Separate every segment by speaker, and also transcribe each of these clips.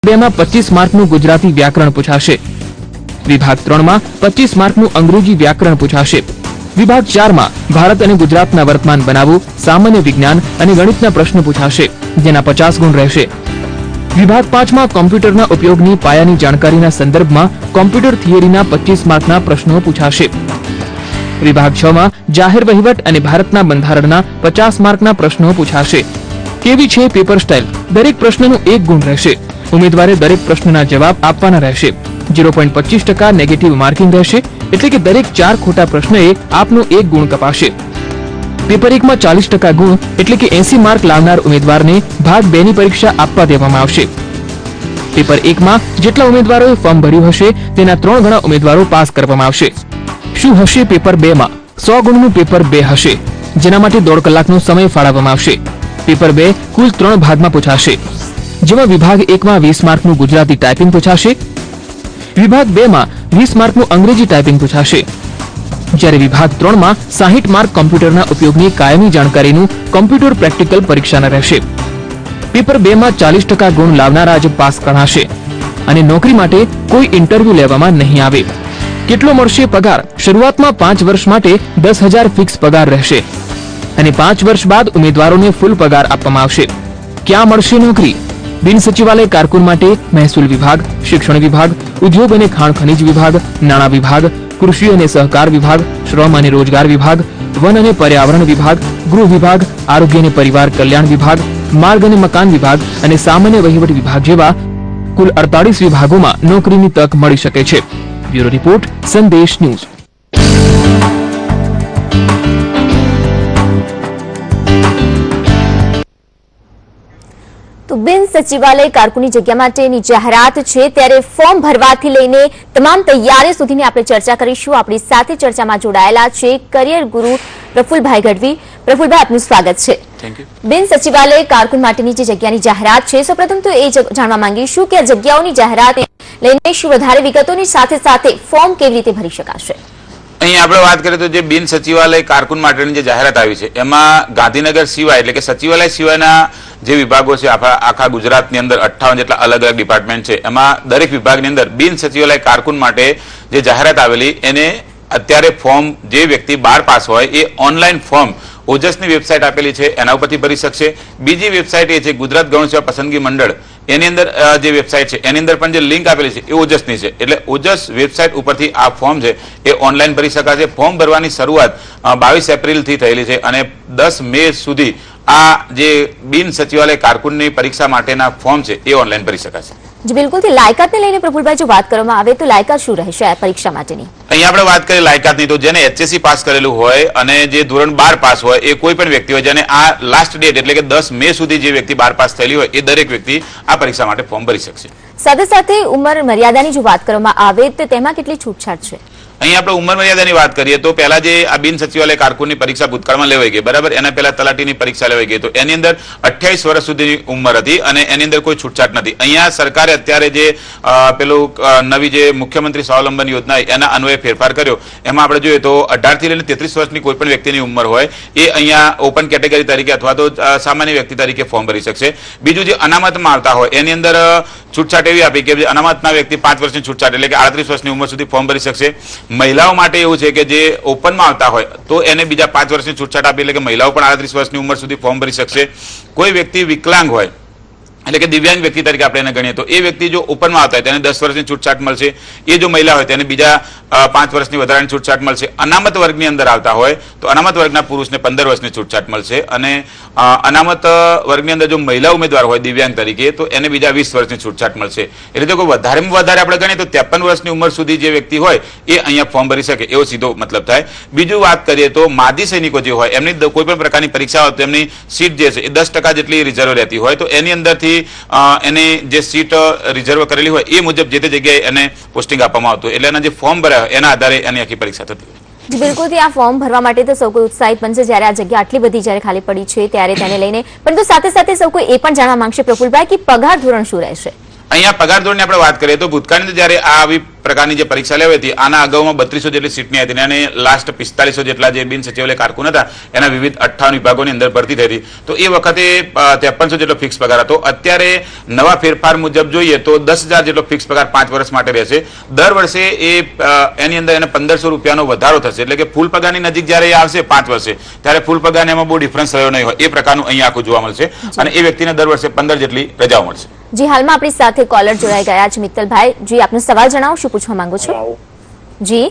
Speaker 1: 2 માં 25 માર્કનું ગુજરાતી વ્યાકરણ પૂછાશે। વિભાગ 3 માં 25 માર્કનું અંગ્રેજી વ્યાકરણ પૂછાશે। વિભાગ 4 માં ભારત અને ગુજરાતના વર્તમાન બનાવો, સામાન્ય વિજ્ઞાન અને ગણિતના પ્રશ્નો પૂછાશે, જેના 50 ગુણ રહેશે। વિભાગ 5 માં કોમ્પ્યુટરના ઉપયોગની પાયાની જાણકારીના સંદર્ભમાં કોમ્પ્યુટર થિયરીના 25 માર્કના પ્રશ્નો પૂછાશે। વિભાગ 6 માં જાહેર વહીવટ અને ભારતના બંધારણના 50 માર્કના પ્રશ્નો પૂછાશે। કેવી છે પેપર સ્ટાઇલ? દરેક પ્રશ્નનો 1 ગુણ રહેશે। ઉમેદવારે દરેક પ્રશ્નના જવાબ આપવાના રહેશે। 0.25% નેગેટિવ માર્કિંગ રહેશે, એટલે કે દરેક 4 ખોટા પ્રશ્નએ આપનો 1 ગુણ કપાશે। પેપર 1 માં 40% ગુણ એટલે કે 80 માર્ક લાવનાર ઉમેદવારને ભાગ 2 ની પરીક્ષા આપવા દેવામાં આવશે। પેપર 1 માં જેટલા ઉમેદવારોએ ફોર્મ ભર્યું હશે તેના 3 ગણા ઉમેદવારો પાસ કરવામાં આવશે। શું હશે પેપર 2 માં? 100 ગુણનું પેપર 2 હશે, જેના માટે 1.5 કલાકનો સમય ફાળવવામાં આવશે। પેપર 2 કુલ 3 ભાગમાં પૂછાશે, જેમાં વિભાગ 1 માં 20 માર્કનું ગુજરાતી ટાઈપિંગ પૂછાશે। વિભાગ 2 માં 20 માર્કનું અંગ્રેજી ટાઈપિંગ પૂછાશે, જ્યારે વિભાગ 3 માં 60 માર્ક કોમ્પ્યુટરના ઉપયોગની કાયમી જાણકારીનું કોમ્પ્યુટર પ્રેક્ટિકલ પરીક્ષાના રહેશે। પેપર 2 માં 40% ગુણ લાવનારા જ પાસ ગણાશે અને નોકરી માટે કોઈ ઇન્ટરવ્યુ લેવામાં નહીં આવે। કેટલો મળશે પગાર? શરૂઆતમાં 5 વર્ષ માટે 10,000 ફિક્સ પગાર રહેશે અને 5 વર્ષ બાદ ઉમેદવારોને ફૂલ પગાર આપવામાં આવશે। ક્યાં મળશે નોકરી? બિન સચિવાલય કારકુન માટે મહેસૂલ વિભાગ, શિક્ષણ વિભાગ, ઉદ્યોગ અને ખાણ ખનીજ વિભાગ, નાણાં વિભાગ, કૃષિ અને સહકાર વિભાગ, શ્રમ અને રોજગાર વિભાગ, વન અને પર્યાવરણ વિભાગ, ગૃહ વિભાગ, આરોગ્ય અને પરિવાર કલ્યાણ વિભાગ, માર્ગ અને મકાન વિભાગ અને સામાન્ય વહીવટ વિભાગ જેવા કુલ 48 વિભાગોમાં નોકરીની તક મળી શકે છે। બ્યુરો રિપોર્ટ, સંદેશ ન્યૂઝ।
Speaker 2: તો બિન સચિવાલય કારકુની જગ્યા માટેની જાહેરાત છે, ત્યારે ફોર્મ ભરવાથી લઈને તમામ તૈયારીઓ સુધીની આપણે ચર્ચા કરીશું। આપણી સાથે ચર્ચામાં જોડાયેલા છે કરિયર ગુરુ પ્રફુલભાઈ ગઢવી। પ્રફુલભાઈ, આપનું સ્વાગત છે। બિન સચિવાલય કારકુન માટેની જે જગ્યાની જાહેરાત છે, સૌપ્રથમ તો એ જાણવા માંગીશું કે આ જગ્યાઓની જાહેરાત લઈને શું વધારે વિગતોની સાથે સાથે ફોર્મ કેવી રીતે ભરી શકાશે?
Speaker 3: અહીં આપણે વાત કરીએ તો જે બિન સચિવાલય કારકુન માટેની જે જાહેરાત આવી છે એમાં ગાંધીનગર સિવાય એટલે કે સચિવાલય સિવાયના જે વિભાગો છે આખા ગુજરાતની અંદર 58 જેટલા અલગ અલગ ડિપાર્ટમેન્ટ છે, એમાં દરેક વિભાગની અંદર બિન સચિવાલય કારકુન માટે જે જાહેરાત આવેલી એને અત્યારે ફોર્મ જે વ્યક્તિ 12 પાસ હોય એ ઓનલાઈન ફોર્મ ઓજસની વેબસાઇટ આપેલી છે એના ઉપરથી ભરી શકશે। બીજી વેબસાઇટ એ છે ગુજરાત ગૌણ સેવા પસંદગી મંડળ, એની અંદર જે વેબસાઇટ છે એની અંદર પણ જે લિંક આપેલી છે એ ઓજસની છે, એટલે ઓજસ વેબસાઇટ ઉપરથી આ ફોર્મ છે એ ઓનલાઈન ભરી શકાશે। ફોર્મ ભરવાની શરૂઆત 22 એપ્રિલથી થયેલી છે અને 10 મે સુધી આ જે બિન સચિવાલય કારકુનની પરીક્ષા માટેના ફોર્મ છે એ ઓનલાઈન ભરી શકાશે।
Speaker 2: જી બિલકુલ, લાયકાતને લઈને પ્રફુલભાઈ જો વાત કરવામાં આવે તો લાયકાત શું રહેશે આ પરીક્ષા માટેની?
Speaker 3: અહીં આપણે વાત કરીએ લાયકાતની તો જેને HSC પાસ કરેલું હોય અને જે ધોરણ 12 પાસ હોય એ કોઈ પણ વ્યક્તિ હોય જેને આ લાસ્ટ ડેટ એટલે કે 10 મે સુધી જે વ્યક્તિ 12 પાસ થયેલી હોય એ દરેક વ્યક્તિ આ પરીક્ષા માટે ફોર્મ ભરી શકશે।
Speaker 2: સાથે સાથે ઉંમર મર્યાદાની જો વાત કરવામાં આવે તો તેમાં કેટલી છૂટછાટ છે?
Speaker 3: અહીં આપણે ઉંમર મર્યાદાની વાત કરીએ તો પહેલા જે આ બિન સચિવાલય કારકુનની પરીક્ષા ભૂતકાળમાં લેવાઈ ગઈ, બરાબર, એના પહેલા તલાટીની પરીક્ષા લેવાઈ ગઈ તો એની અંદર 28 વર્ષ સુધીની ઉંમર હતી અને એની અંદર કોઈ છૂટછાટ નથી। અહીંયા સરકારે અત્યારે જે પેલું નવી જે મુખ્યમંત્રી સ્વાવલંબન યોજના એના અન્વયે ફેરફાર કર્યો, એમાં આપણે જોઈએ તો 18 થી લઈને 33 વર્ષની કોઈ પણ વ્યક્તિની ઉંમર હોય એ અહીંયા ઓપન કેટેગરી તરીકે અથવા તો સામાન્ય વ્યક્તિ તરીકે ફોર્મ ભરી શકશે। બીજું જે અનામતમાં આવતા હોય એની અંદર છૂટછાટ એવી આપી કે અનામતના વ્યક્તિ 5 વર્ષની છૂટછાટ એટલે કે 38 વર્ષની ઉંમર સુધી ફોર્મ ભરી શકશે। મહિલાઓ માટે એવું છે કે જે ઓપનમાં આવતા હોય તો એને બીજા 5 વર્ષની છૂટછાટ આપી એટલે કે મહિલાઓ પણ 38 વર્ષની ઉંમર સુધી ફોર્મ ભરી શકશે। કોઈ વ્યક્તિ વિકલાંગ હોય એટલે કે દિવ્યાંગ વ્યક્તિ તરીકે આપણે એને ગણીએ તો એ વ્યક્તિ જો ઓપનમાં આવતા હોય તેને 10 વર્ષની છૂટછાટ મળશે। એ જો મહિલા હોય તેને બીજા 5 વર્ષની વધારાની છૂટછાટ મળશે। અનામત વર્ગની અંદર આવતા હોય તો અનામત વર્ગના પુરુષને 15 વર્ષની છૂટછાટ મળશે અને અનામત વર્ગની અંદર જો મહિલા ઉમેદવાર હોય દિવ્યાંગ તરીકે તો એને બીજા 20 વર્ષની છૂટછાટ મળશે। એટલે તો વધારેમાં વધારે આપણે ગણીએ તો 53 વર્ષની ઉંમર સુધી જે વ્યક્તિ હોય એ અહીંયા ફોર્મ ભરી શકે એવો સીધો મતલબ થાય। બીજું વાત કરીએ તો માજી સૈનિકો જે હોય એમની કોઈ પણ પ્રકારની પરીક્ષા હોય તો એમની સીટ જે છે એ 10% જેટલી રિઝર્વ રહેતી હોય તો એની અંદરથી એની જે સીટ રિઝર્વ કરેલી હોય એ મુજબ જે તે જગ્યાએ એને પોસ્ટિંગ આપવામાં આવતું એટલે એના જે ફોર્મ ભર્યા હોય એના આધારે એની આખી પરીક્ષા થતી હોય।
Speaker 2: જી બિલકુલ, આ ફોર્મ ભરવા માટે તો સૌ કોઈ ઉત્સાહિત બનશે જ્યારે આ જગ્યા આટલી બધી જ્યારે ખાલી પડી છે ત્યારે તેને લઈને, પરંતુ સાથે સાથે સૌ કોઈ એ પણ જાણવા માંગશે પ્રફુલભાઈ કે પગાર ધોરણ શું રહેશે?
Speaker 3: અહીંયા પગાર ધોરણની આપણે વાત કરીએ તો ભૂતકાળની જ્યારે આ આવી પ્રકારની જે પરીક્ષા લેવાઈ હતી આના અગાઉમાં 3200 જેટલી સીટની હતી અને લાસ્ટ 4500 જેટલા જે બિન સચિવાલય કારકુન હતા એના વિવિધ 58 વિભાગોની અંદર ભરતી થઈ હતી. તો એ વખતે 5300 જેટલો ફિક્સ પગાર હતો. અત્યારે નવા ફેરફાર મુજબ જોઈએ તો 10,000 જેટલો ફિક્સ પગાર 5 વર્ષ માટે રહેશે. દર વર્ષે એની અંદર એને 1500 રૂપિયાનો વધારો થશે. એટલે કે ફૂલ પગારની નજીક જ્યારે આવશે 5 વર્ષે ત્યારે ફૂલ પગારને એમાં બહુ ડિફરન્સ રહ્યો નહીં હોય એ પ્રકારનું અહીંયા આખું જોવા મળશે અને એ વ્યક્તિને દર વર્ષે 15 જેટલી રજાઓ મળશે.
Speaker 2: જી, હાલમાં આપણી સાથે કોલર જોડાઈ ગયા છે મિત્તલભાઈ. જી, આપનો સવાલ જણાવો, શું પૂછવા માંગો છો? જી,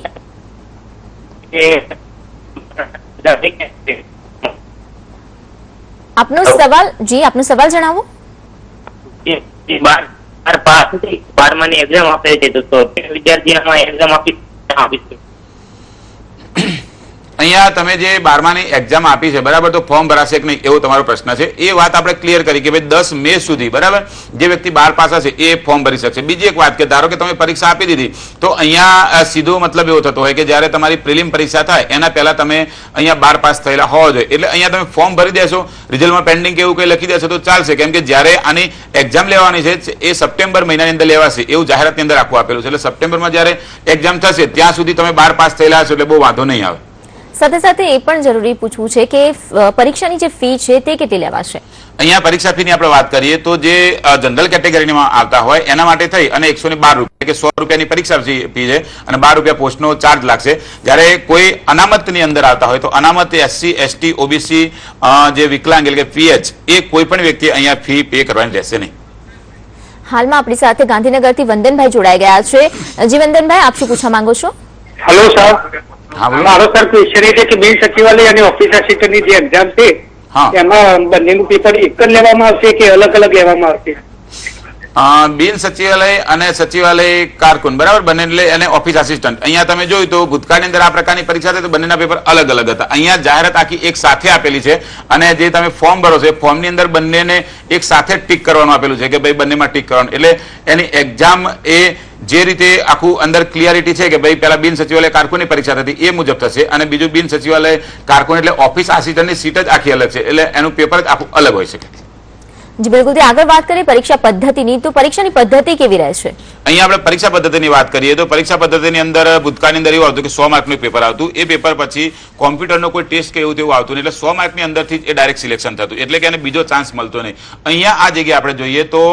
Speaker 2: આપનો સવાલ જણાવો.
Speaker 4: બારમાની એક્ઝામ આપે છે તો વિદ્યાર્થી એક્ઝામ આપી
Speaker 3: અહીંયા તમે જે 12માની એક્ઝામ આપી છે બરાબર, તો ફોર્મ ભરાશે કે નહીં એવો તમારો પ્રશ્ન છે. એ વાત આપણે ક્લિયર કરી કે ભાઈ 10 મે સુધી બરાબર જે વ્યક્તિ 12 પાસ હશે એ ફોર્મ ભરી શકશે. બીજી એક વાત કે ધારો કે તમે પરીક્ષા આપી દીધી તો અહીંયા સીધો મતલબ એવો થતો હોય કે જ્યારે તમારી પ્રિલિમ પરીક્ષા થાય એના પહેલા તમે અહીંયા 12 પાસ થયેલા હોવા જોઈએ. એટલે અહીંયા તમે ફોર્મ ભરી દેશો, રિઝલ્ટમાં પેન્ડિંગ કે એવું કંઈ લખી દેશો તો ચાલશે, કેમ કે જ્યારે આની એક્ઝામ લેવાની છે એ સપ્ટેમ્બર મહિનાની અંદર લેવાશે એવું જાહેરાતની અંદર આખું આપેલું છે. એટલે સપ્ટેમ્બરમાં જ્યારે એક્ઝામ થશે ત્યાં સુધી તમે 12 પાસ થયેલા હશો એટલે બહુ વાંધો નહીં આવે.
Speaker 2: સાથે સાથે એ પણ જરૂરી પૂછવું છે કે પરીક્ષાની જે ફી છે તે કેટલી લેવાશે?
Speaker 3: અહીંયા પરીક્ષા ફીની આપણે વાત કરીએ તો જે જનરલ કેટેગરીમાં આવતા હોય એના માટે થઈ અને 112 રૂપિયા કે 100 રૂપિયાની પરીક્ષા ફી છે અને 12 રૂપિયા પોસ્ટનો ચાર્જ લાગશે. જ્યારે કોઈ અનામતની અંદર આવતા હોય તો અનામત SC ST OBC જે વિકલાંગ એટલે કે PH એ કોઈ પણ વ્યક્તિ અહીંયા ફી પે કરવાની રહેશે નહીં.
Speaker 2: હાલમાં આપણી સાથે ગાંધીનગરથી વંદનભાઈ જોડાઈ ગયા છે. જી વંદનભાઈ, આપ શું પૂછવા માંગો છો?
Speaker 5: હેલો સર,
Speaker 3: હા બોલો.
Speaker 5: મારો સર ક્વેશ્ચન એ છે કે બિન સચિવાલય અને ઓફિસ આસિસ્ટન્ટની જે એક્ઝામ છે
Speaker 3: હા.
Speaker 5: એમાં બંનેનું પેપર એક જ લેવામાં આવશે કે અલગ અલગ લેવામાં આવશે?
Speaker 3: બિન સચિવાલય અને સચિવાલય કારકુન બરાબર બંને એટલે અને ઓફિસ આસિસ્ટન્ટ. અહીંયા તમે જોયું તો ભૂતકાળની અંદર આ પ્રકારની પરીક્ષા થઈ તો બંનેના પેપર અલગ અલગ હતા. અહીંયા જાહેરાત આખી એક સાથે આપેલી છે અને જે તમે ફોર્મ ભરો છો એ ફોર્મની અંદર બંનેને એક સાથે ટીક કરવાનું આપેલું છે કે ભાઈ બંનેમાં ટીક કરવાનું. એટલે એની એક્ઝામ એ જે રીતે આખું અંદર ક્લિયરિટી છે કે ભાઈ પહેલા બિન સચિવાલય કારકુનની પરીક્ષા થતી એ મુજબ થશે અને બીજું બિન સચિવાલય કારકુન એટલે ઓફિસ આસિસ્ટન્ટની સીટ જ આખી અલગ છે. એટલે એનું પેપર જ આખું અલગ હોઈ શકે.
Speaker 2: જી બિલકુલ. આગળ વાત કરીએ પરીક્ષા પદ્ધતિની, તો પરીક્ષાની પદ્ધતિ કેવી રહેશે?
Speaker 3: અહીંયા આપણે પરીક્ષા પદ્ધતિની વાત કરીએ તો પરીક્ષા પદ્ધતિની અંદર ભૂતકાળની અંદર એવું આવતું કે 100 માર્કનું પેપર આવતું. એ પેપર પછી કોમ્પ્યુટરનો કોઈ ટેસ્ટ કે એવું તેવું આવતું નહીં. એટલે 100 માર્કની અંદરથી જ એ ડાયરેક્ટ સિલેક્શન થતું. એટલે કે એને બીજો ચાન્સ મળતો નહીં. અહીંયા આ જગ્યાએ આપણે જોઈએ તો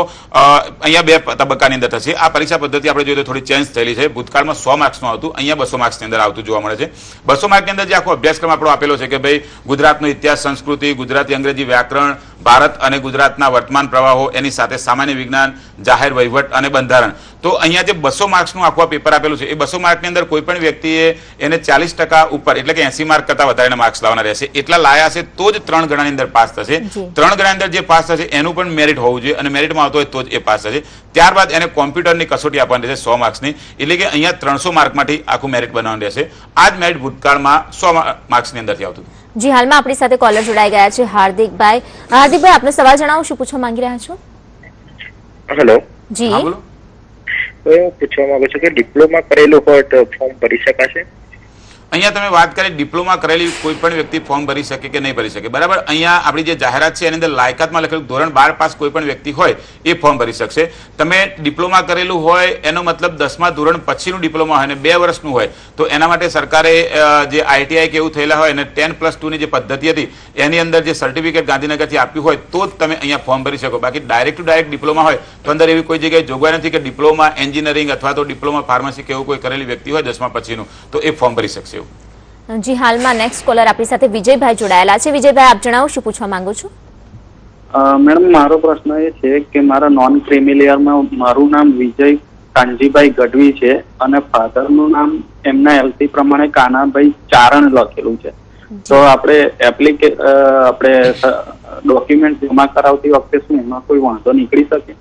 Speaker 3: અહીંયા 2 તબક્કાની અંદર થશે. આ પરીક્ષા પદ્ધતિ આપણે જોઈએ તો થોડી ચેન્જ થયેલી છે. ભૂતકાળમાં 100 માર્ક્સનું આવતું, અહીંયા 200 માર્ક્સની અંદર આવતું જોવા મળે છે. 200 માર્કની અંદર જે આખો અભ્યાસક્રમ આપણો આપેલો છે કે ભાઈ ગુજરાતનો ઇતિહાસ, સંસ્કૃતિ, ગુજરાતી અંગ્રેજી વ્યાકરણ, ભારત અને ગુજરાતના વર્તમાન પ્રવાહો, એની સાથે સામાન્ય વિજ્ઞાન, જાહેર વહીવટ અને બંધારણ. તો અહીંયા જે 200 માર્ક્સનું આખું પેપર આપેલું છે એ 200 માર્કની અંદર કોઈ પણ વ્યક્તિએ એને 40% ઉપર એટલે કે 80 માર્ક કરતા વધારે માર્ક્સ લાવવાના રહેશે. એટલા લાયા છે તો જ 3 ગણાની અંદર પાસ થશે. 3 ગણાની અંદર જે પાસ થશે એનું પણ મેરિટ હોવું જોઈએ અને મેરિટમાં આવતો હોય તો જ એ પાસ થશે. ત્યારબાદ એને કોમ્પ્યુટરની કસોટી આપવાની રહેશે 100 માર્ક્સની. એટલે કે અહીંયા 300 માર્કમાંથી આખું મેરિટ બનાવવાનું રહેશે. આ જ મેરિટ ભૂતકાળમાં 100 માર્ક્સની અંદરથી આવતું.
Speaker 2: જી, હાલમાં આપણી સાથે કોલર જોડાઈ ગયા છે હાર્દિકભાઈ. હાર્દિકભાઈ, આપનો સવાલ જણાવો, શું પૂછવા માંગી રહ્યા છો?
Speaker 5: હેલો,
Speaker 2: જી,
Speaker 3: હા બોલો.
Speaker 5: હું પૂછવા માંગુ છું કે ડિપ્લોમા કરેલું હોય તો ફોર્મ ભરી શકાશે?
Speaker 3: અહીંયા તમે વાત કરી ડિપ્લોમા કરેલી કોઈ પણ વ્યક્તિ ફોર્મ ભરી શકે કે નહીં ભરી શકે બરાબર. અહીંયા આપણી જે જાહેરાત છે એની અંદર લાયકાતમાં લખેલું ધોરણ 12 પાસ કોઈ પણ વ્યક્તિ હોય એ ફોર્મ ભરી શકશે. તમે ડિપ્લોમા કરેલું હોય એનો મતલબ 10મા ધોરણ પછીનું ડિપ્લોમા હોય અને 2 વર્ષનું હોય તો એના માટે સરકારે જે ITI કે એવું થયેલા હોય અને 10+2ની જે પદ્ધતિ હતી એની અંદર જે સર્ટિફિકેટ ગાંધીનગરથી આપ્યું હોય તો જ તમે અહીંયા ફોર્મ ભરી શકો. બાકી ડાયરેક્ટ ટુ ડાયરેક્ટ ડિપ્લોમા હોય તો અંદર એવી કોઈ જગ્યાએ જોગવાઈ નથી કે ડિપ્લોમા એન્જિનિયરિંગ અથવા તો ડિપ્લોમા ફાર્મસી કે એવું કોઈ કરેલી વ્યક્તિ હોય 10મા પછીનું તો એ ફોર્મ ભરી શકશે.
Speaker 2: જી, હાલમાં નેક્સ્ટ કોલર આપણી સાથે વિજયભાઈ જોડાયેલા છે. વિજયભાઈ, આપ જણાવો, શું પૂછવા માંગો છો?
Speaker 6: મેડમ, મારો પ્રશ્ન એ છે કે મારા નોન ક્રિમિલિયરમાં મારું નામ વિજય કાનજીભાઈ ગઢવી છે અને ફાધરનું નામ એમના LC પ્રમાણે કાનાભાઈ ચારણ લખેલું છે. તો આપણે ડોક્યુમેન્ટ જમા કરાવતી વખતે શું એમાં કોઈ વાંધો નીકળી શકે?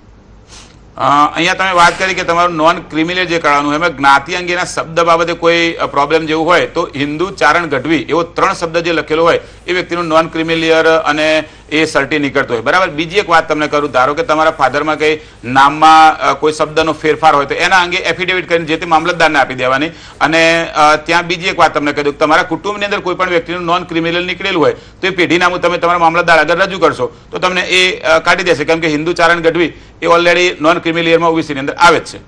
Speaker 3: અહીંયા તમે વાત કરી કે તમારું નોન ક્રિમિનલ જે કરાવવાનું એમાં જ્ઞાતિ અંગેના શબ્દ બાબતે કોઈ પ્રોબ્લેમ જેવું હોય તો હિન્દુ ચારણ ગઢવી એવો 3 શબ્દ જે લખેલો હોય એ વ્યક્તિનું નોન ક્રિમિલિયર અને એ સર્ટી નીકળતો હોય બરાબર. બીજી એક વાત તમને કરું, ધારો કે તમારા ફાધરમાં કઈ નામમાં કોઈ શબ્દનો ફેરફાર હોય તો એના અંગે એફિડેવિટ કરીને જે તે મામલતદારને આપી દેવાની. અને ત્યાં બીજી એક વાત તમને કહી દઉં, તમારા કુટુંબની અંદર કોઈ પણ વ્યક્તિનું નોન ક્રિમિનલ નીકળેલું હોય તો એ પેઢીનામું તમે તમારા મામલતદાર આગળ રજૂ કરશો તો તમને એ કાઢી દેશે, કેમ કે હિન્દુ ચારણ ગઢવી એ ઓલરેડી નોન ક્રિમિલિયરમાં OBC ની અંદર આવે જ છે.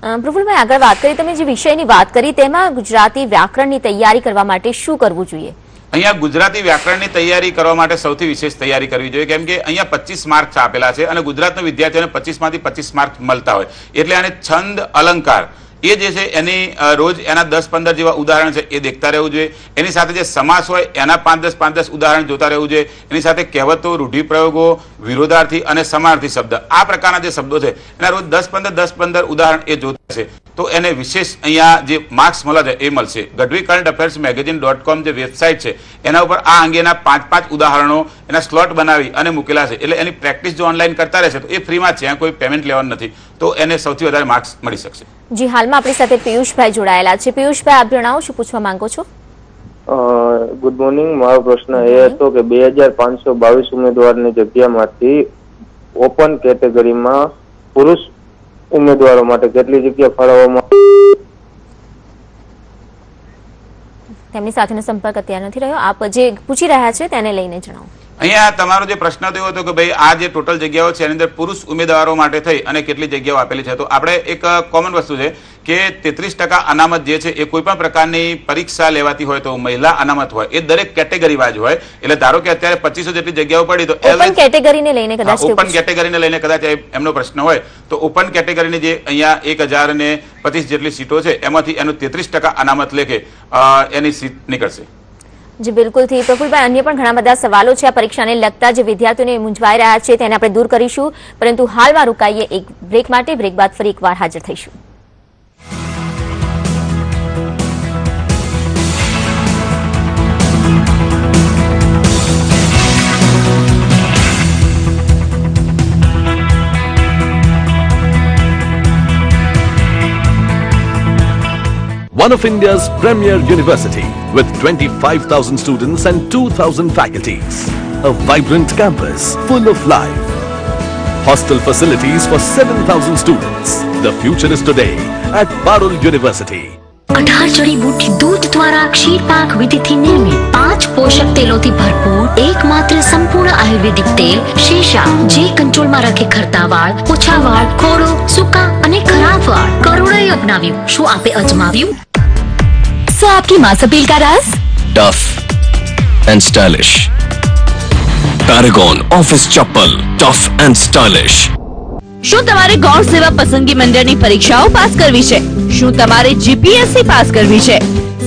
Speaker 2: પ્રફુલભાઈ, આગળ વાત કરી, તમે જે વિષયની વાત કરી તેમાં ગુજરાતી વ્યાકરણની તૈયારી કરવા માટે શું કરવું જોઈએ?
Speaker 3: અહીંયા ગુજરાતી વ્યાકરણની તૈયારી કરવા માટે સૌથી વિશેષ તૈયારી કરવી જોઈએ, કેમ કે અહીંયા 25 માર્ક્સ આપેલા છે અને ગુજરાતના વિદ્યાર્થીઓને 25 માંથી 25 માર્ક્સ મળતા હોય, એટલે આને છંદ, અલંકાર એ જે છે એની રોજ એના 10-15 જેવા ઉદાહરણ છે એ દેખતા રહેવું જોઈએ. એની સાથે જે સમાસ હોય એના 5-10 ઉદાહરણ જોતા રહેવું જોઈએ. એની સાથે કહેવતો, રૂઢિપ્રયોગો, વિરોધાર્થી અને સમાનાર્થી શબ્દ, આ પ્રકારના જે શબ્દો છે એના રોજ 10-15 ઉદાહરણ એ જોતા છે તો એને વિશેષ અહીંયા જે માર્ક્સ મળે છે એ મળશે. ગઢવી કરંટ અફેર્સ magazine.com જે વેબસાઇટ છે એના ઉપર આ અંગેના 5 ઉદાહરણો એના સ્લોટ બનાવી અને મૂકેલા છે, એટલે એની પ્રેક્ટિસ જો ઓનલાઈન કરતા રહેશે તો એ ફ્રીમાં છે, કોઈ પેમેન્ટ લેવાનું નથી, તો એને સૌથી વધારે માર્ક્સ મળી શકશે.
Speaker 2: જી, હાલમાં આપણી સાથે પિયુષભાઈ જોડાયેલા છે. પિયુષભાઈ, આપ જણાવો, શું પૂછવા માંગો છો?
Speaker 7: Good morning. મારો પ્રશ્ન એ હતો કે 2522 ઉમેદવારની જગ્યામાંથી ઓપન કેટેગરીમાં પુરુષ ઉમેદવારો માટે કેટલી જગ્યા ફાળવવામાં?
Speaker 2: તેમની સાથેનો સંપર્ક અત્યારે નથી રહ્યો. આપ જે પૂછી રહ્યા છે તેને લઈને જણાવો.
Speaker 3: અહીંયા તમારો જે પ્રશ્ન હતો હતો કે ભાઈ આ જે ટોટલ જગ્યાઓ છે એની અંદર પુરુષ ઉમેદવારો માટે થઈ અને કેટલી જગ્યાઓ આપેલી છે, તો આપણે એક કોમન વસ્તુ છે કે 33% અનામત જે છે એ કોઈ પણ પ્રકારની પરીક્ષા લેવાતી હોય તો મહિલા અનામત હોય એ દરેક કેટેગરી વાઇઝ હોય. એટલે ધારો કે અત્યારે 2500 જેટલી જગ્યાઓ પડી તો
Speaker 2: ઓપન કેટેગરીને લઈને કદાચ
Speaker 3: ઓપન કેટેગરીને લઈને કદાચ એમનો પ્રશ્ન હોય તો ઓપન કેટેગરીની જે અહીંયા 1025 જેટલી સીટો છે એમાંથી એનું 33% અનામત લેખે એની સીટ નીકળશે.
Speaker 2: જી, બિલકુલથી. પ્રફુલભાઈ, અન્ય પણ ઘણા બધા સવાલો છે આ પરીક્ષાને લગતા જે વિદ્યાર્થીઓને મૂંઝવાઈ રહ્યા છે તેને આપણે દૂર કરીશું, પરંતુ હાલમાં રોકાઈએ એક બ્રેક માટે. બ્રેક બાદ ફરી એકવાર હાજર થઈશું.
Speaker 8: One of India's premier university with 25,000 students and 2,000 faculties. A vibrant campus full of life. Hostel facilities for 7,000 students. The future is today at Parul University.
Speaker 9: 18 જડીબુટ્ટી દૂધ દ્વારા ક્ષીર પાક વિધિથી નિર્મિત 5 પોષક તેલોથી ભરપૂર એકમાત્ર સંપૂર્ણ આયુર્વેદિક તેલ શેષા, જે કંટ્રોલમાં રાખે ખરતા વાળ, ઓછા વાળ, ખોડો, સૂકા અને ખરાબ વાળ. કરોડોએ અપનાવ્યું. શું આપે અજમાવ્યું? सो आपकी मास अपील का राज?
Speaker 10: Tough and stylish. Paragon office chappal, tough and stylish.
Speaker 11: શું તમારે ગૌણ સેવા પસંદગી મંડળની પરીક્ષાઓ પાસ કરવી છે? શું તમારે જીપીએસસી પાસ કરવી છે?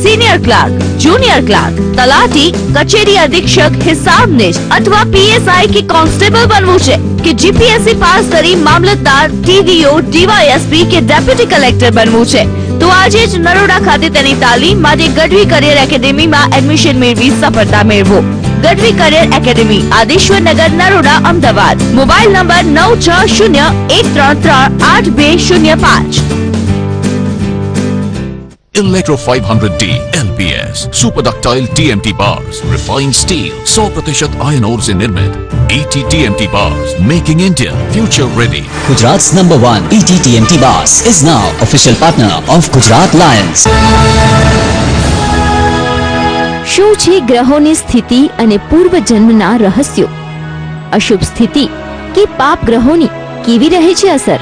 Speaker 11: સિનિયર ક્લાર્ક, જુનિયર ક્લાર્ક, તલાટી, કચેરી અધિક્ષક, હિસાબનીશ અથવા પીએસઆઈ કે કોન્સ્ટેબલ બનવું છે કે જીપીએસસી પાસ કરી મામલતદાર, ટીડીઓ, ડીવાયએસપી કે ડેપ્યુટી કલેક્ટર બનવું છે? તો આજે જ નરોડા ખાતે તેની તાલીમ માટે ગઢવી કરિયર એકેડેમીમાં એડમિશન મેળવી સફળતા મેળવો. ગઢવી કરિયર એકેડેમી, આદેશ્વર નગર, Naroda, Ahmedabad. Mobile number 9601338205.
Speaker 10: Electro 500D LPS Superductile TMT bars, refined steel, 100% iron ore से निर्मित. ET TMT bars, making India future ready.
Speaker 12: Gujarat's #1 ET TMT bars is now official partner of Gujarat Lions.
Speaker 11: શું છે ગ્રહોની સ્થિતિ અને પૂર્વ જન્મના રહસ્યો? અશુભ સ્થિતિ કે પાપ ગ્રહોની કેવી રહે છે અસર?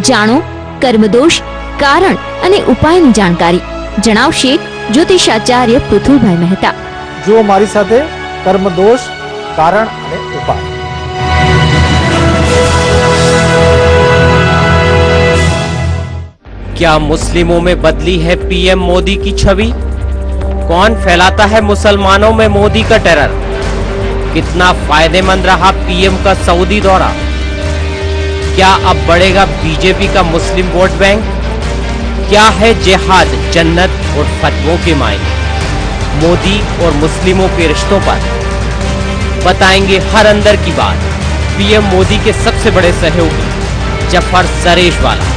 Speaker 11: જાણો કર્મદોષ, કારણ અને ઉપાયની જાણકારી. જણાવશે જ્યોતિષાચાર્ય પૃથુલભાઈ મહેતા.
Speaker 13: જો મારી સાથે કર્મદોષ, कारण અને ઉપાય.
Speaker 14: क्या मुस्लिमों में बदली है पीएम मोदी की छवि? कौन फैलाता है मुसलमानों में मोदी का टेरर? कितना फायदेमंद रहा पीएम का सऊदी दौरा? क्या अब बढ़ेगा बीजेपी का मुस्लिम वोट बैंक? क्या है जिहाद, जन्नत और फतवों के मायने? मोदी और मुस्लिमों के रिश्तों पर बताएंगे हर अंदर की बात पीएम मोदी के सबसे बड़े सहयोगी जफर सरेशवाला.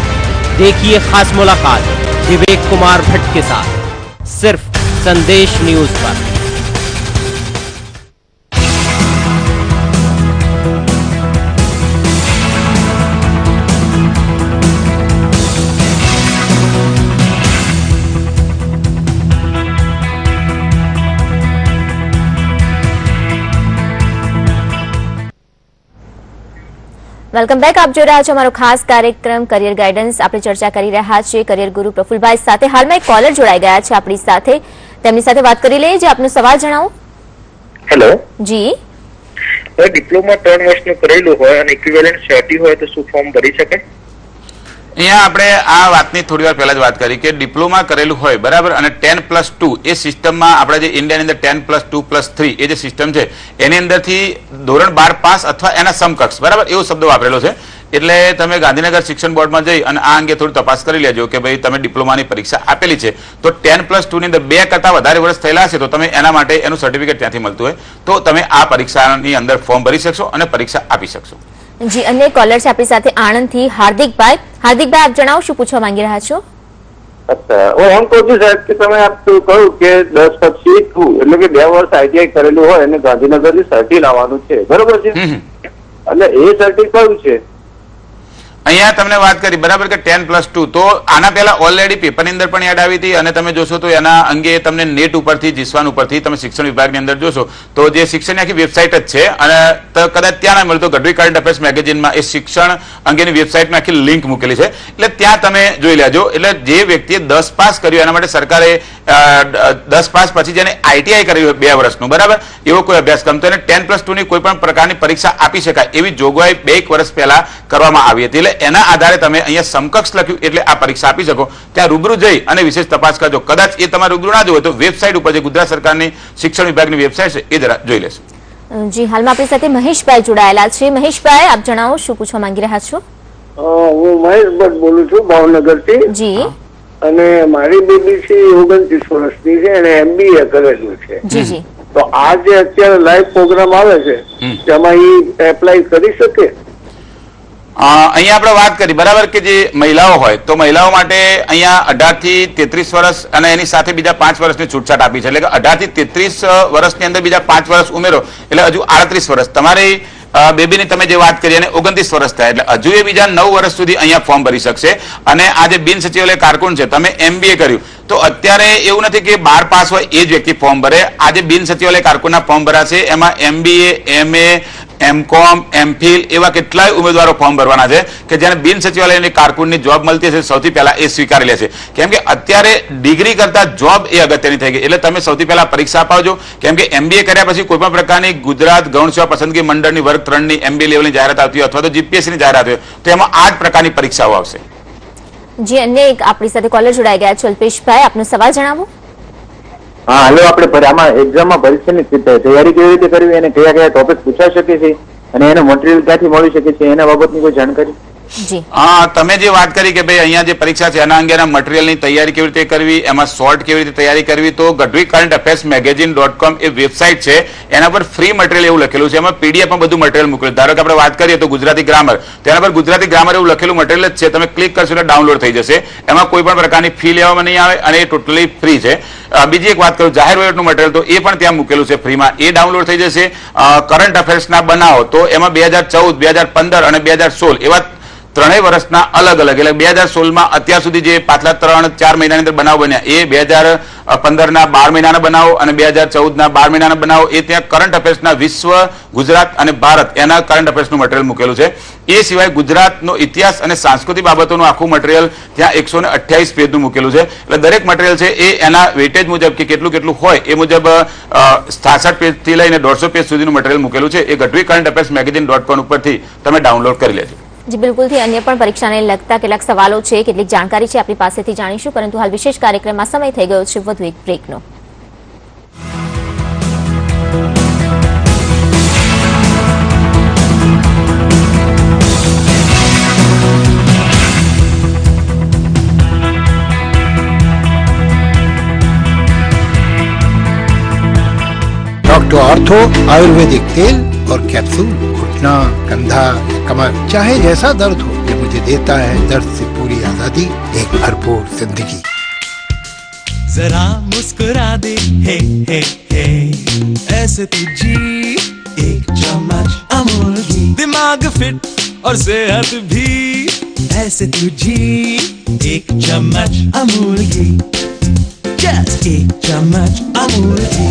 Speaker 14: देखिए खास मुलाकात विवेक कुमार भट्ट के साथ सिर्फ संदेश न्यूज पर.
Speaker 2: Welcome back. આપ જોઈ રહ્યા છો અમારો ખાસ કાર્યક્રમ કરિયર ગાઈડન્સ. આપણે ચર્ચા કરી રહ્યા છીએ કરિયર ગુરુ પ્રફુલભાઈ સાથે. હાલમાં એક કોલર જોડાઈ ગયા છે આપણી સાથે, તેમની સાથે વાત કરી લઈએ. જે આપનો સવાલ જણાવો.
Speaker 5: હેલો
Speaker 2: જી.
Speaker 5: ડિપ્લોમા 3 વર્ષનું કરેલું હોય અને ઇક્વિવેલન્ટ સર્ટી હોય તો શું ફોર્મ ભરી શકાય?
Speaker 3: અહીંયા આપણે આ વાતની થોડી વાર પહેલા જ વાત કરી કે ડિપ્લોમા કરેલું હોય બરાબર અને 10+2 એ સિસ્ટમમાં આપણે જે ઇન્ડિયાની અંદર 10+2+3 એ જે સિસ્ટમ છે એની અંદરથી ધોરણ 12 પાસ અથવા એના સમકક્ષ બરાબર એવો શબ્દ વાપરેલો છે. એટલે તમે ગાંધીનગર શિક્ષણ બોર્ડમાં જઈ અને આ અંગે થોડી તપાસ કરી લેજો કે ભાઈ તમે ડિપ્લોમાની પરીક્ષા આપેલી છે તો 10+2 ની અંદર 2 કરતા વધારે વર્ષ થયેલા હશે તો તમે એના માટે એનું સર્ટિફિકેટ ત્યાંથી મળતું હોય તો તમે આ પરીક્ષાની અંદર ફોર્મ ભરી શકશો અને પરીક્ષા આપી શકશો.
Speaker 2: જી, અન્ય કોલર છે આપણી સાથે આણંદથી હાર્દિકભાઈ. હાર્દિકભાઈ, આપ જણાવો શું પૂછવા માંગી રહ્યા છો?
Speaker 7: અચ્છા, હું એમ કહું છું સાહેબ કે તમે આપ કહ્યું કે 10 પછી એટલે કે 2 વર્ષ આઈટીઆઈ કરેલું હોય અને ગાંધીનગરથી સર્ટી લાવવાનું છે બરોબર છે, એટલે એ સર્ટી કયું છે?
Speaker 3: અહીંયા તમને વાત કરી બરાબર કે 10+2 તો આના પહેલા ઓલરેડી પેપરની અંદર પણ યાદ આવી હતી અને તમે જોશો તો એના અંગે તમને નેટ ઉપરથી જીસ્વાન ઉપરથી તમે શિક્ષણ વિભાગની અંદર જોશો તો જે શિક્ષણની આખી વેબસાઇટ જ છે અને કદાચ ત્યાં ના મળે તો ગઢવી કરંટ અફેર્સ મેગેઝિનમાં એ શિક્ષણ અંગેની વેબસાઇટમાં આખી લિંક મૂકેલી છે એટલે ત્યાં તમે જોઈ લેજો. એટલે જે વ્યક્તિએ 10 પાસ કર્યું એના માટે સરકારે 10 પાસ પછી જેને આઈટીઆઈ કર્યું 2 વર્ષનું બરાબર એવો કોઈ અભ્યાસક્રમ તો એને 10+2 ની કોઈ પણ પ્રકારની પરીક્ષા આપી શકાય એવી જોગવાઈ 2 વર્ષ પહેલા કરવામાં આવી હતી. એટલે એના આધારે તમે અહીંયા સમકક્ષ લખ્યું એટલે આ પરીક્ષા આપી શકો. ત્યાં રૂબરૂ જઈ અને વિશેષ તપાસ કરજો. કદાચ એ તમારે રૂબરૂ ના જોવે તો વેબસાઇટ ઉપર જે ગુજરાત સરકારની શિક્ષણ વિભાગની વેબસાઇટ છે એ જરા જોઈ લેશો.
Speaker 2: જી, હાલમાં આપણી સાથે મહેશભાઈ જોડાયેલા છે. મહેશભાઈ, આપ જણાવો શું પૂછવા માંગી રહ્યા છો?
Speaker 15: હું મહેશ ભટ્ટ બોલું છું ભાવનગરથી.
Speaker 2: જી.
Speaker 15: અને મારી બેબી છે 29 વર્ષની છે અને MBA કરેલું છે.
Speaker 2: જી જી.
Speaker 15: તો આ જે અત્યારે લાઈવ પ્રોગ્રામ આવે છે તેમાં એ એપ્લાય કરી શકે?
Speaker 3: અહીંયા આપણે વાત કરી બરાબર કે જે મહિલાઓ હોય તો મહિલાઓ માટે અહીંયા 18 થી 33 વર્ષ અને એની સાથે બીજા 5 વર્ષની છૂટછાટ આપી છે. એટલે કે 18 થી 33 વર્ષની અંદર બીજા 5 વર્ષ ઉમેરો એટલે હજુ 38 વર્ષ. તમારી બેબીની તમે જે વાત કરી અને 29 વર્ષ થાય એટલે હજુ એ બીજા 9 વર્ષ સુધી અહીંયા ફોર્મ ભરી શકશે. અને આ જે બિન સચિવાલય કારકુન છે તમે MBA કર્યું તો અત્યારે એવું નથી કે 12 પાસ હોય એ જ વ્યક્તિ ફોર્મ ભરે. આ જે બિન સચિવાલય કારકુનના ફોર્મ ભરાશે એમાં MBA, MA, MCOM, MPhil એવા કેટલાય ઉમેદવારો ફોર્મ ભરવાના છે કે જેને બિન સચિવાલયની કારકુનની જોબ મળતી હશે સૌથી પહેલા એ સ્વીકારી લેશે. કેમ કે અત્યારે ડિગ્રી કરતા જોબ એ અગત્યની થઈ ગઈ એટલે તમે સૌથી પહેલા પરીક્ષા અપાવજો. કેમ કે MBA કર્યા પછી કોઈ પણ પ્રકારની ગુજરાત ગૌણ સેવા પસંદગી મંડળની વર્ગ 3 ની MBA લેવલની જાહેરાત આવતી હોય અથવા તો GPSC ની જાહેરાત હોય તો એમાં આ જ પ્રકારની પરીક્ષાઓ આવશે.
Speaker 2: જી, અન્ય એક આપણી સાથે કોલર જોડાઈ ગયા છે. અલ્પેશભાઈ, આપનો સવાલ જણાવો.
Speaker 7: હા, હવે આપણે આમાં એક્ઝામમાં પરીક્ષાની તૈયારી કેવી રીતે કરવી અને કયા કયા ટોપિક પૂછાઈ શકે છે અને એનો મટીરિયલ ક્યાંથી મળી શકે છે એના બાબતની કોઈ જાણકારી?
Speaker 3: તમે જે વાત કરી કે ભાઈ અહીંયા જે પરીક્ષા છે એના અંગેના મટીરિયલની તૈયારી કેવી રીતે કરવી, એમાં શોર્ટ કેવી રીતે તૈયારી કરવી, તો ગઢવી કરંટ અફેર્સ મેગેઝિન.com એ વેબસાઇટ છે એના પર ફ્રી મટીરિયલ એવું લખેલું છે. એમાં PDF માં બધું મટીરિયલ મૂકેલું. ધારો કે આપણે વાત કરીએ તો ગુજરાતી ગ્રામર, તેના પર ગુજરાતી ગ્રામર એવું લખેલું મટીરિયલ જ છે. તમે ક્લિક કરશો એટલે ડાઉનલોડ થઈ જશે. એમાં કોઈ પણ પ્રકારની ફી લેવામાં નહીં આવે અને એ ટોટલી ફ્રી છે. બીજી એક વાત કરું જાહેર વહીવટનું મટીરિયલ તો એ પણ ત્યાં મૂકેલું છે ફ્રીમાં, એ ડાઉનલોડ થઈ જશે. કરંટ અફેર્સના બનાવો તો એમાં 2014, 2015 અને 2016 એવા 3 વર્ષના અલગ અલગ એટલે 2016માં અત્યાર સુધી જે પાછલા 3-4 મહિનાની અંદર બનાવ બન્યા એ 2015ના 12 મહિનાના બનાવો અને 2014ના 12 મહિનાના બનાવો એ ત્યાં કરંટ અફેર્સના વિશ્વ, ગુજરાત અને ભારત એના કરંટ અફેર્સનું મટીરિયલ મૂકેલું છે. એ સિવાય ગુજરાતનો ઇતિહાસ અને સાંસ્કૃતિક બાબતોનું આખું મટીરિયલ ત્યાં 128 પેજનું મૂકેલું છે. એટલે દરેક મટીરિયલ છે એ એના વેટેજ મુજબ કે કેટલું કેટલું હોય એ મુજબ 66 પેજથી લઈને 150 પેજ સુધીનું મટીરિયલ મૂકેલું છે. એ ગઢવી કરંટ અફેર્સ મેગેઝિન.com ઉપરથી તમે ડાઉનલોડ કરી લેજો.
Speaker 2: જી, બિલકુલથી અન્ય પણ પરીક્ષાને લગતા કેટલાક સવાલો છે, કેટલીક જાણકારી છે આપણી પાસેથી જાણીશું, પરંતુ હાલ વિશેષ કાર્યક્રમમાં સમય થઈ ગયો છે વધુ એક બ્રેકનો.
Speaker 16: डॉक्टर ऑर्थो आयुर्वेदिक तेल और कैप्सूल, घुटना, कंधा, कमर, चाहे जैसा दर्द हो ये मुझे देता है दर्द से पूरी आजादी, एक भरपूर जिंदगी.
Speaker 17: जरा मुस्कुरा दे हे हे हे ऐसे तुझी एक चम्मच अमूल की, दिमाग फिट और सेहत भी ऐसे तुझी एक चम्मच अमूल की, जस्ट एक चम्मच अमूल की.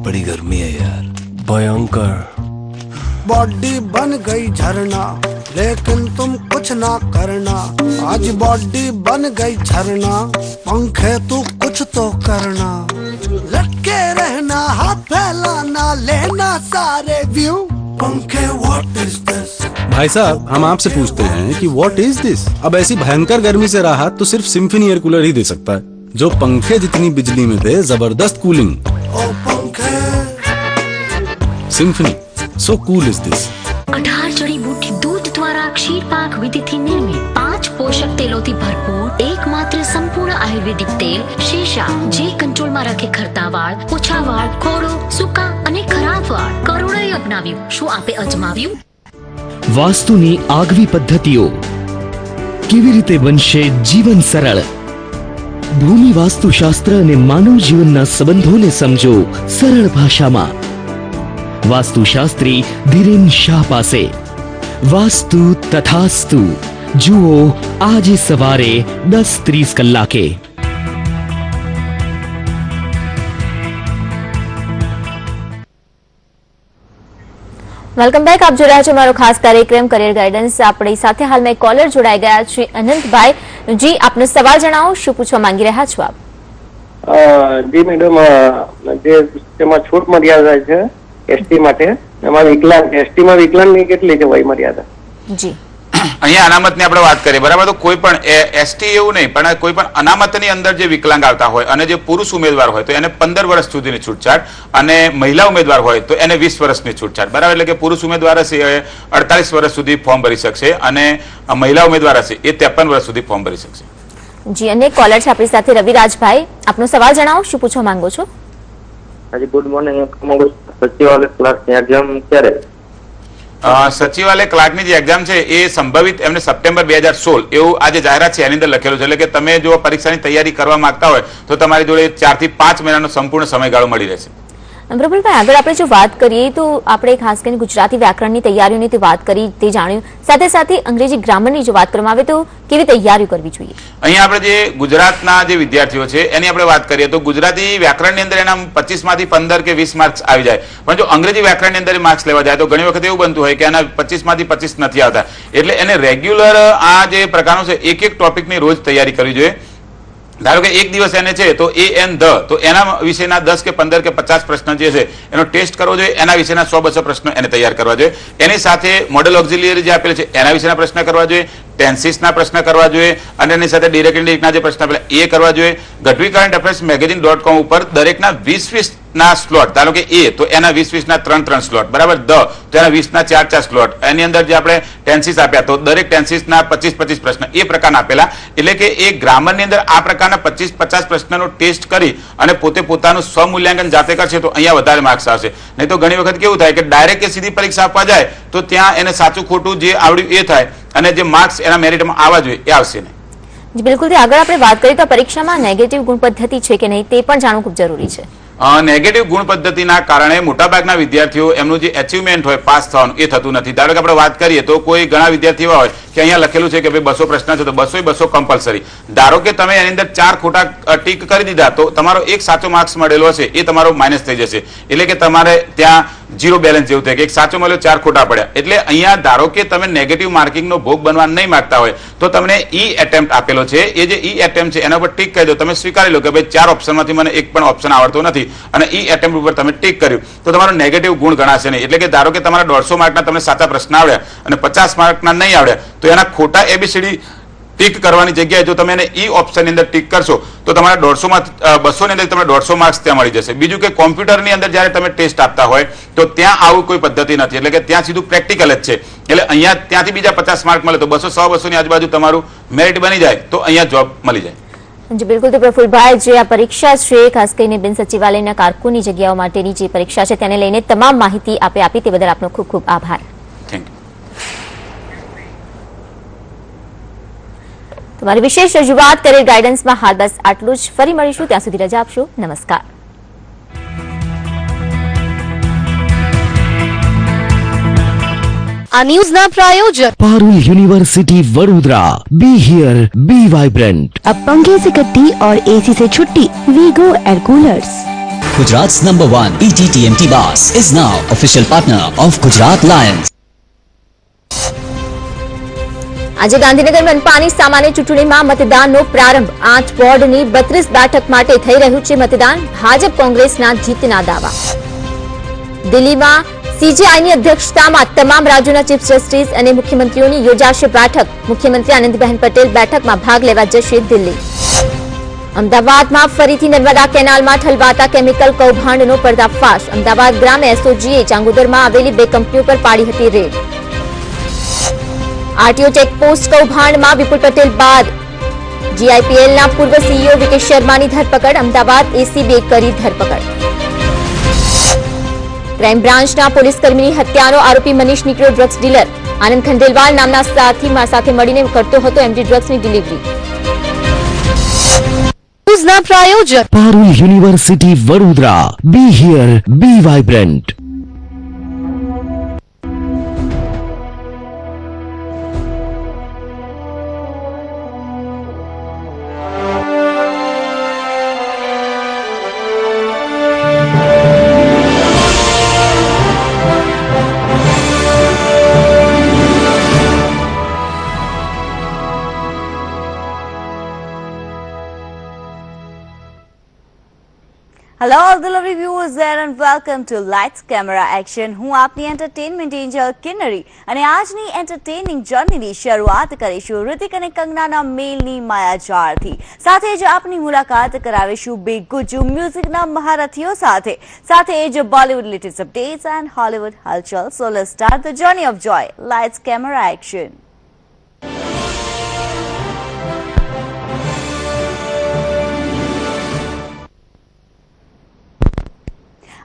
Speaker 18: बड़ी गर्मी है यार, भयंकर. बॉडी बन गई झरना, लेकिन तुम कुछ ना करना। आज बॉडी बन गई झरना, पंखे तू कुछ तो करना। लटके रहना, हाथ फैलाना, लेना सारे व्यू। पंखे व्हाट इज दिस?
Speaker 19: भाई साहब, हम आपसे पूछते हैं कि व्हाट इज दिस? अब ऐसी भयंकर गर्मी से राहत तो सिर्फ सिम्फनी एयर कूलर ही दे सकता है, जो पंखे जितनी बिजली में दे जबरदस्त कूलिंग।
Speaker 18: ओ पंखे।
Speaker 19: Symphony, so cool is this.
Speaker 9: 18 જડીબુટ્ટી દૂધ દ્વારા ક્ષીર પાક વિધિથી નિર્મિત 5 પોષક તેલોથી ભરપૂર એકમાત્ર સંપૂર્ણ આયુર્વેદિક તેલ શેષા, જે કંટ્રોલમાં રાખે ખરતા વાળ, ઓછા વાળ, ખોડો, સૂકા અને ખરાબ વાળ. કરોડોએ અપનાવ્યું. શું આપે અજમાવ્યું?
Speaker 20: વાસ્તુની આગવી પદ્ધતિઓ કેવી રીતે બનશે જીવન સરળ? ભૂમિ વાસ્તુશાસ્ત્ર અને માનવ જીવનના સંબંધોને સમજો સરળ ભાષામાં. વાસ્તુશાસ્ત્રી ધીરેન શાહ પાસે. વાસ્તુ તથાસ્તુ. જુઓ આજે સવારે 10:30 કલાકે.
Speaker 2: Welcome back. આપ જોઈ રહ્યા છો મારો ખાસ કાર્યક્રમ કરિયર ગાઈડન્સ. આપણી સાથે હાલમાં એક કોલર જોડાઈ ગયા છે અનંતભાઈ. જી, આપનો સવાલ જણાવો, શું પૂછવા માંગી રહ્યા છો આપ?
Speaker 15: જી મેડમ, જે તેમાં છૂટ મર્યાદા છે એસટી માટે, એમાં વિકલાંગ, એસટી માં વિકલાંગની કેટલી છે વય મર્યાદા?
Speaker 2: જી,
Speaker 3: અહીંયા અનામતની આપણે વાત કરીએ, બરાબર. તો કોઈ પણ એસટી એવું નહીં, પણ કોઈ પણ અનામતની અંદર જે વિકલાંગ આવતા હોય અને જે પુરુષ ઉમેદવાર હોય તો એને 15 વર્ષ સુધીની છૂટછાટ, અને મહિલા ઉમેદવાર હોય તો એને 20 વર્ષની છૂટછાટ, બરાબર. એટલે કે પુરુષ ઉમેદવાર હશે એ 48 વર્ષ સુધી ફોર્મ ભરી શકશે, અને મહિલા ઉમેદવાર હશે એ 53 વર્ષ સુધી ફોર્મ ભરી શકશે.
Speaker 2: જી, અને કોલર છે આપણી સાથે રવિરાજભાઈ. આપનો સવાલ જણાવો, શું પૂછવા માંગો છો?
Speaker 7: હાજી, ગુડ મોર્નિંગ. સચિવાલય ક્લાર્કની એક્ઝામ ક્યારે?
Speaker 3: સચિવાલય ક્લાર્કની જે એક્ઝામ છે એ સંભવિત એમને સપ્ટેમ્બર 2016 એવું આજે જાહેરાત છે એની અંદર લખેલું છે. એટલે કે તમે જો પરીક્ષાની તૈયારી કરવા માંગતા હોય તો તમારી જોડે 4 થી 5 મહિનાનો સંપૂર્ણ સમયગાળો મળી રહેશે.
Speaker 2: પ્રફુલભાઈ, આગળ આપણે જો વાત કરીએ તો આપણે ખાસ કરીને ગુજરાતી વ્યાકરણની તૈયારીઓની તો વાત કરી, તે જાણ્યું, સાથે સાથે અંગ્રેજી ગ્રામરની જો વાત કરવામાં આવે તો કેવી તૈયારીઓ કરવી જોઈએ?
Speaker 3: અહીંયા આપણે જે ગુજરાતના જે વિદ્યાર્થીઓ છે એની આપણે વાત કરીએ તો ગુજરાતી વ્યાકરણની અંદર એના 25 માંથી 15 કે 20 માર્ક્સ આવી જાય, પણ જો અંગ્રેજી વ્યાકરણની અંદર માર્ક્સ લેવા જાય તો ઘણી વખત એવું બનતું હોય કે એના 25 માંથી 25 નથી આવતા. એટલે એને રેગ્યુલર આ જે પ્રકારનો છે એક ટોપિકની રોજ તૈયારી કરવી જોઈએ. ધારો કે એક દિવસ એને છે તો તો એના વિશેના 10 કે 15 કે 50 પ્રશ્ન જે છે એનો ટેસ્ટ કરવો જોઈએ. એના વિશેના 100-200 પ્રશ્નો એને તૈયાર કરવા જોઈએ. એની સાથે મોડેલ ઓક્ઝિલિયરી જે આપેલ છે એના વિશેના પ્રશ્ન કરવા જોઈએ, ટેન્સીસના પ્રશ્ન કરવા જોઈએ, અને એની સાથે ડિરેક્ટ ઇન્ડિરેક્ટના જે પ્રશ્ન આપેલા એ કરવા જોઈએ. ગઢવી કરંટ અફેર્સ મેગેઝિન.com ઉપર દરેકના 20 ના સ્લોટ, ધારો કે એ તો એના 20 ના 3 સ્લોટ, બરાબર. તો એના 20 ના 4 સ્લોટ. એની અંદર જે આપણે ટેન્સીસ આપ્યા તો દરેક ટેન્સીસના 25 પ્રશ્ન એ પ્રકારના આપેલા. એટલે કે એ ગ્રામરની અંદર આ પ્રકારના 25-50 પ્રશ્નનો ટેસ્ટ કરી અને પોતે પોતાનું સ્વમૂલ્યાંકન જાતે કરશે તો અહીંયા વધારે માર્ક્સ આવશે. નહીં તો ઘણી વખત કેવું થાય કે ડાયરેક્ટ કે સીધી પરીક્ષા આપવા જાય તો ત્યાં એને સાચું ખોટું જે આવડ્યું એ થાય, અને જે માર્ક્સ એના મેરિટમાં આવવા જોઈએ એ આવશે નહીં.
Speaker 2: બિલકુલ. આગળ આપણે વાત કરીએ તો પરીક્ષામાં નેગેટિવ ગુણ પદ્ધતિ છે કે નહીં તે પણ જાણવું ખૂબ જરૂરી છે.
Speaker 3: નેગેટિવ ગુણ પદ્ધતિના કારણે મોટાભાગના વિદ્યાર્થીઓ એમનું જે એચિવમેન્ટ હોય પાસ થવાનું એ થતું નથી. ધારો કે આપણે વાત કરીએ તો કોઈ ઘણા વિદ્યાર્થીઓ હોય કે અહીંયા લખેલું છે કે ભાઈ 200 પ્રશ્ન છે તો 200 કમ્પલસરી. ધારો કે તમે એની અંદર 4 ખોટા ટીક કરી દીધા તો તમારો એક સાચો માર્ક્સ મળેલો હશે એ તમારો માઇનસ થઈ જશે. એટલે કે તમારે ત્યાં ઝીરો બેલેન્સ જેવું થાય કે એક સાચો મળ્યો 4 ખોટા પડ્યા. એટલે અહીંયા ધારો કે તમે નેગેટિવ માર્કિંગનો ભોગ બનવા નહીં માંગતા હોય તો તમને ઈ એટેમ્પ્ટ આપેલો છે, એ જે ઈ એટેમ્પ્ટ છે એના પર ટીક કરી દો. તમે સ્વીકારી લો કે ભાઈ 4 ઓપ્શનમાંથી મને એક પણ ઓપ્શન આવડતો નથી અને ઈ એટેમ્પ્ટ ઉપર તમે ટીક કર્યું તો તમારો નેગેટિવ ગુણ ગણાશે નહીં. એટલે કે ધારો કે તમારા 150 માર્કના તમને સાચા પ્રશ્ન આવડ્યા અને 50 માર્કના નહીં આવડ્યા તો એના ખોટા એબીસીડી ટીક કરવાની જગ્યાએ જો તમે એને ઈ ઓપ્શનની અંદર ટીક કરશો તો તમારા 150 માં 200 ની અંદર તમને 150 માર્ક્સ ત્યાં મળી જશે. બીજું કે કોમ્પ્યુટરની અંદર જ્યારે તમે ટેસ્ટ આપતા હોય તો ત્યાં આવું કોઈ પદ્ધતિ નથી. એટલે કે ત્યાં સીધું પ્રેક્ટિકલ જ છે. એટલે અહીંયા ત્યાંથી બીજા 50 માર્ક મળે તો 200 ની આજુબાજુ તમારું મેરિટ બની જાય તો અહીંયા જોબ મળી જાય.
Speaker 2: જી બિલકુલ. તો પ્રફુલભાઈ, જે આ પરીક્ષા છે ખાસ કરીને બિન સચિવાલયના કારકુની જગ્યાઓ માટેની જે પરીક્ષા છે તેને લઈને તમામ માહિતી આપી તે બદલ આપનો ખૂબ ખૂબ આભાર. તમારી વિશેષ રજૂઆત કરિયર ગાઈડન્સમાં હાલ બસ આટલું જ. ફરી મળીશું, ત્યાં સુધી રજા આપશો. નમસ્કાર.
Speaker 11: આ ન્યૂઝના પ્રાયોજક
Speaker 20: Parul university Vadodara. Be here, be vibrant.
Speaker 21: अब पंखे से कट्टी और एसी से छुट्टी, Veego air coolers.
Speaker 12: Gujarat's #1 ET-TMT Bus is now official partner of Gujarat Lions.
Speaker 2: આજે ગાંધીનગર મનપાની સામાન્ય ચૂંટણીમાં મતદાનનો પ્રારંભ 8 વોર્ડની 32 બેઠક માટે થઈ રહ્યું છે મતદાન. ભાજપ કોંગ્રેસના જીતના દાવા. દિલ્હીમાં સીજેઆઈની અધ્યક્ષતામાં તમામ રાજ્યોના ચીફ જસ્ટિસ અને મુખ્યમંત્રીઓની યોજાશે બેઠક. મુખ્યમંત્રી આનંદીબેન પટેલ બેઠકમાં ભાગ લેવા જશે દિલ્હી. અમદાવાદમાં ફરીથી નર્મદા કેનાલમાં ઠલવાતા કેમિકલ કૌભાંડનો પર્દાફાશ. અમદાવાદ ગ્રામ એસઓજીએ ચાંગોદરમાં આવેલી 2 કંપનીઓ પર પાડી હતી રેડ. આરટીઓ ચેકપોસ્ટ કૌભાંડમાં વિપુલ પટેલ બાદ જીઆઈપીએલના પૂર્વ સીઈઓ વિકે શર્માની ધરપકડ. અમદાવાદ એસીબીએ કરી ધરપકડ. ક્રાઇમ બ્રાન્ચના પોલીસકર્મીની હત્યાનો આરોપી મનીષ નીકળ્યો ડ્રગ્સ ડીલર. આનંદ ખંડેલવાલ નામના સાથીમાં સાથે મળીને કરતો હતો એમડી ડ્રગ્સની ડિલિવરી.
Speaker 11: ન્યૂઝના પ્રાયોજક
Speaker 20: Parul university Vadodara. Be here, be vibrant.
Speaker 11: Hello all the lovely viewers there and welcome to Lights Camera Action. હું આપની એન્ટરટેનમેન્ટ એન્જલ કિન્નરી અને આજની એન્ટરટેનિંગ જર્નીની શરૂઆત કરીશું ઋતિક અને કંગનાના મેલની માયાજાળથી. સાથે જ આપની મુલાકાત કરાવીશું બે ગુજ્જુ મ્યુઝિકના મહારથીઓ સાથે જ Bollywood latest updates and Hollywood હલચલ. So let's start the journey of joy. Lights camera action.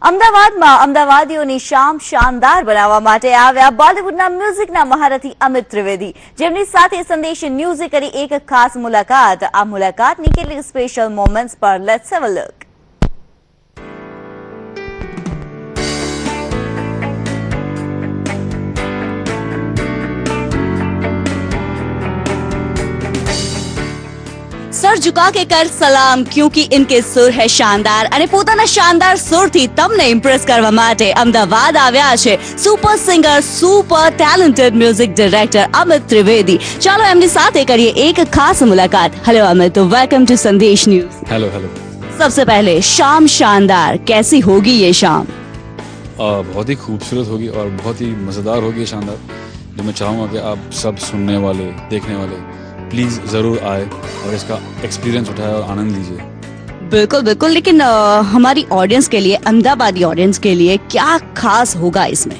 Speaker 11: અમદાવાદમાં અમદાવાદીઓની શામ શાનદાર બનાવવા માટે આવ્યા બોલિવૂડના મ્યુઝિકના મહારથી અમિત ત્રિવેદી, જેમની સાથે સંદેશ ન્યૂઝે કરી એક ખાસ મુલાકાત. આ મુલાકાતની કેટલીક સ્પેશિયલ મોમેન્ટ્સ પર let's have a look. Sir झुका के कर सलाम क्योंकि इनके सुर है शानदार અને પોતાના શાનદાર સુરથી તમને ઇમ્પ્રેસ કરવા માટે અમદાવાદ આવ્યા છે super singer, super talented music director Amit Trivedi. ચાલો એમની સાથે કરીએ એક ખાસ મુલાકાત. हेलो अमित, वेलकम टू संदेश न्यूज.
Speaker 19: Hello hello.
Speaker 11: सबसे पहले शाम शानदार, कैसी होगी ये शाम?
Speaker 19: बहुत ही खूबसूरत होगी और बहुत ही मज़ेदार होगी शानदार, जो मैं चाहूँगा कि आप सब सुनने वाले, देखने वाले प्लीज जरूर आए और इसका एक्सपीरियंस उठाए और आनंद लीजिए.
Speaker 11: बिल्कुल बिल्कुल, लेकिन हमारी ऑडियंस के लिए, अहमदाबादी ऑडियंस के लिए क्या खास होगा इसमें?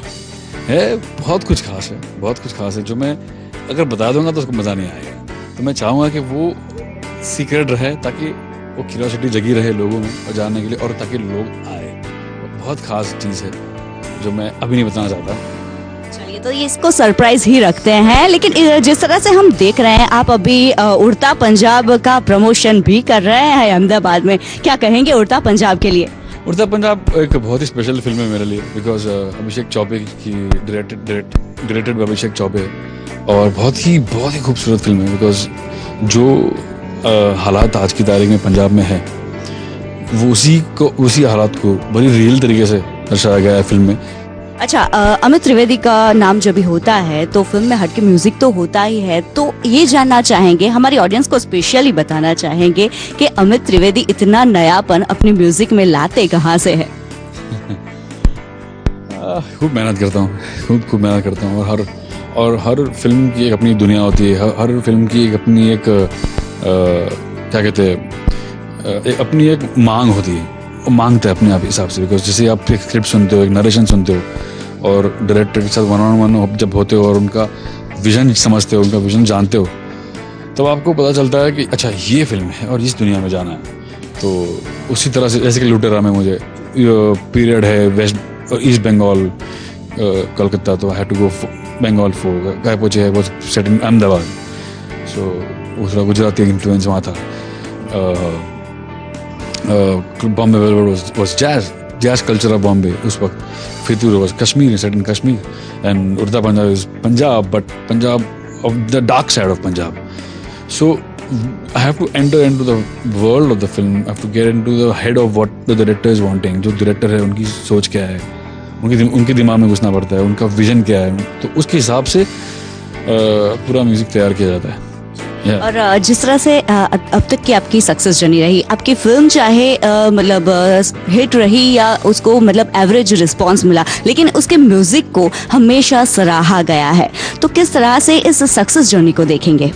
Speaker 19: है बहुत कुछ खास है, बहुत कुछ खास है जो मैं अगर बता दूंगा तो उसको मजा नहीं आएगा. तो मैं चाहूंगा कि वो सीक्रेट रहे ताकि वो क्यूरियोसिटी जगी रहे लोगों में और जानने के लिए, और ताकि लोग आए. बहुत खास चीज है जो मैं अभी नहीं बताना चाहता.
Speaker 11: चलिए, तो ये इसको सरप्राइज ही रखते हैं. लेकिन जिस तरह से हम देख रहे हैं, आप अभी उड़ता पंजाब का प्रमोशन भी कर रहे हैं अहमदाबाद में. क्या कहेंगे उड़ता पंजाब के लिए?
Speaker 19: उड़ता पंजाब एक बहुत ही स्पेशल फिल्म है मेरे लिए, बिकॉज अभिषेक चौबे की डायरेक्टेड बाय अभिषेक चौबे, और बहुत ही खूबसूरत फिल्म है. बिकॉज जो हालात आज की तारीख में पंजाब में है, वो उसी हालात को बड़ी रियल तरीके से दर्शाया गया है फिल्म में.
Speaker 11: अच्छा, अमित त्रिवेदी का नाम जब भी होता है तो फिल्म में हटके म्यूजिक तो होता ही है. तो ये जानना चाहेंगे, हमारी ऑडियंस को स्पेशली बताना चाहेंगे कि अमित त्रिवेदी इतना नयापन अपनी म्यूजिक में लाते कहाँ से है?
Speaker 19: खूब मेहनत करता हूँ, खूब मेहनत करता हूँ. और हर फिल्म की एक अपनी दुनिया होती है. हर फिल्म की एक अपनी एक क्या कहते हैं, अपनी एक मांग होती है. वो मांगते हैं अपने आप हिसाब से. बिकॉज जैसे आप एक स्क्रिप्ट सुनते हो, एक नरेशन सुनते हो, और डायरेक्टर के साथ वन ऑन वन जब होते हो और उनका विजन समझते हो, उनका विजन जानते हो, तो आपको पता चलता है कि अच्छा ये फिल्म है और इस दुनिया में जाना है. तो उसी तरह से जैसे कि लुटेरा में मुझे पीरियड है वेस्ट और ईस्ट बंगाल, कोलकाता, तो I had to go Bengal for गायपोचे है वो सेट इन अहमदाबाद. सो उसका गुजराती इन्फ्लुएंस वहाँ था. Bombay was jazz culture of Bombay उस वक्त. फितूर was Kashmir, set in Kashmir, and Urta Punjab is Punjab, but Punjab of the dark side of Punjab. So I have to enter into the world of the film. I have to get into the head of what the director is wanting. जो director है उनकी सोच क्या है, उनके दिमाग में घुसना पड़ता है, उनका विजन क्या है, तो उसके हिसाब से पूरा म्यूजिक तैयार किया जाता है।
Speaker 21: और जिस तरह से अब तक की आपकी सक्सेस जर्नी रही, आपकी फिल्म चाहे मतलब हिट रही या उसको मतलब एवरेज रिस्पांस मिला, लेकिन उसके म्यूजिक को हमेशा सराहा गया है, तो किस तरह से इस सक्सेस जर्नी को देखेंगे?